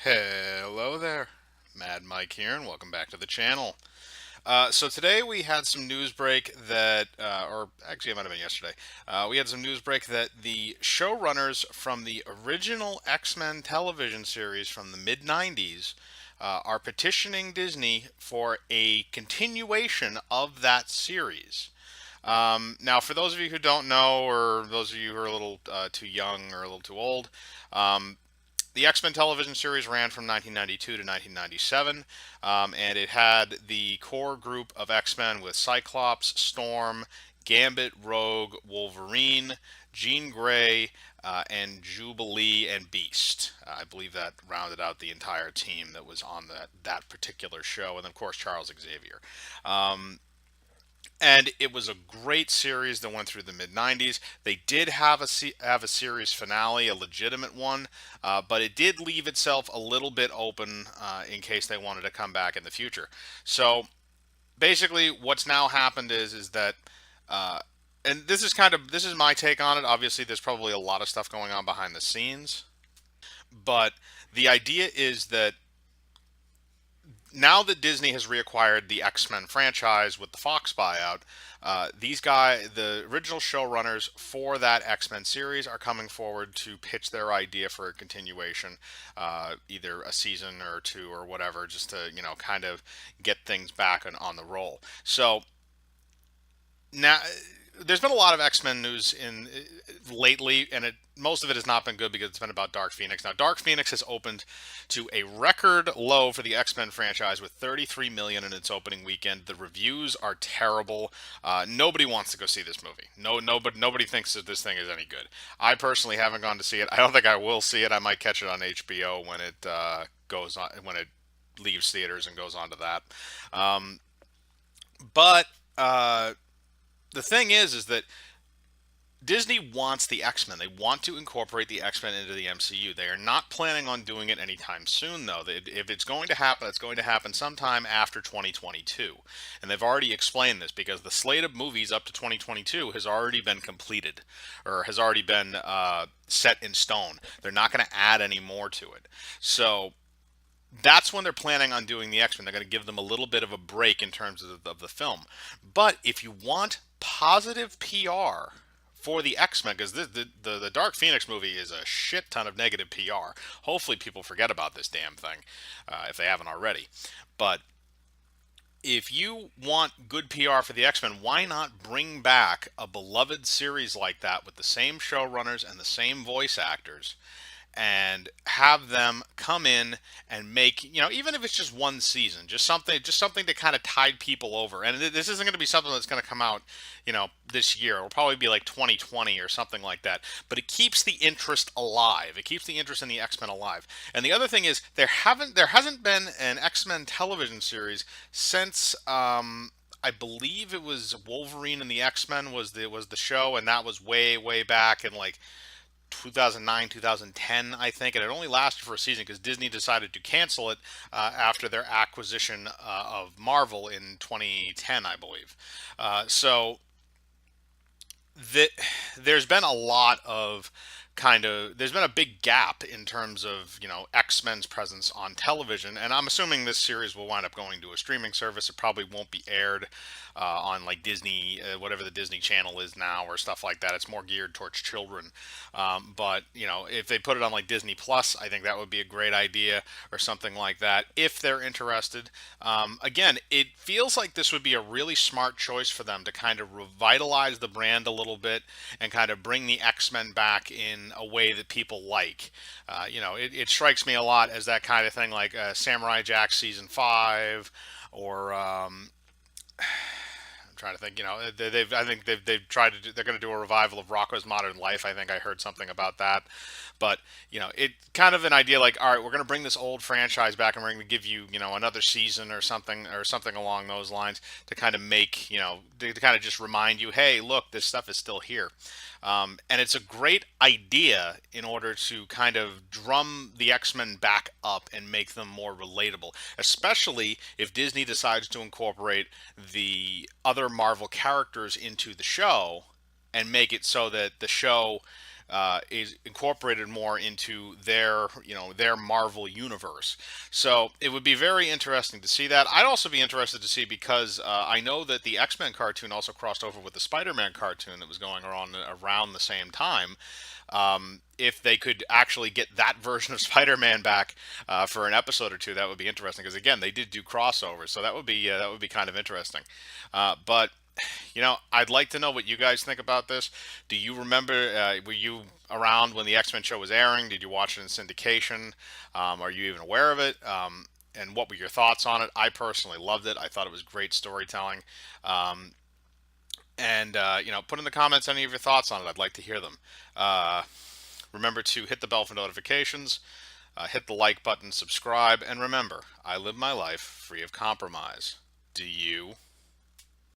Hello there, Mad Mike here, and welcome back to the channel. So today we had some news break that, or actually it might have been yesterday, we had some news break that the showrunners from the original X-Men television series from the mid 90s are petitioning Disney for a continuation of that series. Now, for those of you who don't know, or those of you who are a little too young or a little too old, um, the X Men television series ran from 1992 to 1997, and it had the core group of X Men with Cyclops, Storm, Gambit, Rogue, Wolverine, Jean Grey, and Jubilee and Beast. I believe that rounded out the entire team that was on that particular show, and of course Charles Xavier. Um, and it was a great series that went through the mid 90s. They did have a series finale, a legitimate one, but it did leave itself a little bit open in case they wanted to come back in the future. So basically, what's now happened is that. And this is my take on it. Obviously, there's probably a lot of stuff going on behind the scenes, but the idea is that now that Disney has reacquired the X Men franchise with the Fox buyout, the original showrunners for that X Men series, are coming forward to pitch their idea for a continuation, either a season or two or whatever, just to kind of get things back on the roll. So now there's been a lot of X-Men news in lately, and most of it has not been good because it's been about Dark Phoenix. Now, Dark Phoenix has opened to a record low for the X-Men franchise with 33 million in its opening weekend. The reviews are terrible. Nobody wants to go see this movie. But nobody thinks that this thing is any good. I personally haven't gone to see it. I don't think I will see it. I might catch it on HBO when it goes on when it leaves theaters and goes on to that. Um, but the thing is that Disney wants the X-Men. They want to incorporate the X-Men into the MCU. They are not planning on doing it anytime soon, though. If it's going to happen, it's going to happen sometime after 2022. And they've already explained this because the slate of movies up to 2022 has already been completed, or has already been set in stone. They're not going to add any more to it. So that's when they're planning on doing the X-Men. They're going to give them a little bit of a break in terms of the film. But if you want positive PR for the X-Men, because the Dark Phoenix movie is a shit ton of negative PR. Hopefully people forget about this damn thing, if they haven't already. But if you want good PR for the X-Men, why not bring back a beloved series like that with the same showrunners and the same voice actors, and have them come in and make, even if it's just one season, just something to kind of tide people over. And this isn't going to be something that's going to come out, this year. It'll probably be like 2020 or something like that. But it keeps the interest alive. It keeps the interest in the X-Men alive. And the other thing is there hasn't been an X-Men television series since I believe it was Wolverine and the X-Men was the show, and that was way back in like 2009, 2010, I think, and it only lasted for a season because Disney decided to cancel it after their acquisition of Marvel in 2010, I believe. So that there's been a lot of there's been a big gap in terms of X-Men's presence on television, and I'm assuming this series will wind up going to a streaming service. It probably won't be aired on like Disney, whatever the Disney Channel is now, or stuff like that. It's more geared towards children. But if they put it on like Disney Plus, I think that would be a great idea, or something like that, if they're interested. Again, it feels like this would be a really smart choice for them to kind of revitalize the brand a little bit and kind of bring the X-Men back in a way that people like. It strikes me a lot as that kind of thing, like Samurai Jack season 5, or I'm trying to think. I think they've tried to they're going to do a revival of Rocko's Modern Life. I think I heard something about that. But it kind of an idea like, all right, we're going to bring this old franchise back, and we're going to give you another season or something along those lines, to kind of make to kind of just remind you, hey, look, this stuff is still here. And it's a great idea in order to kind of drum the X-Men back up and make them more relatable, especially if Disney decides to incorporate the other Marvel characters into the show and make it so that the show is incorporated more into their their Marvel universe. So it would be very interesting to see that. I'd also be interested to see because I know that the X-Men cartoon also crossed over with the Spider-Man cartoon that was going around the same time. If they could actually get that version of Spider-Man back for an episode or two, that would be interesting. Because again, they did do crossovers, so that would be kind of interesting. But I'd like to know what you guys think about this. Do you remember? Were you around when the X-Men show was airing? Did you watch it in syndication? Are you even aware of it? And what were your thoughts on it? I personally loved it. I thought it was great storytelling. Um, and put in the comments any of your thoughts on it. I'd like to hear them. Uh, Remember to hit the bell for notifications, hit the like button, subscribe, and remember, I live my life free of compromise. Do you?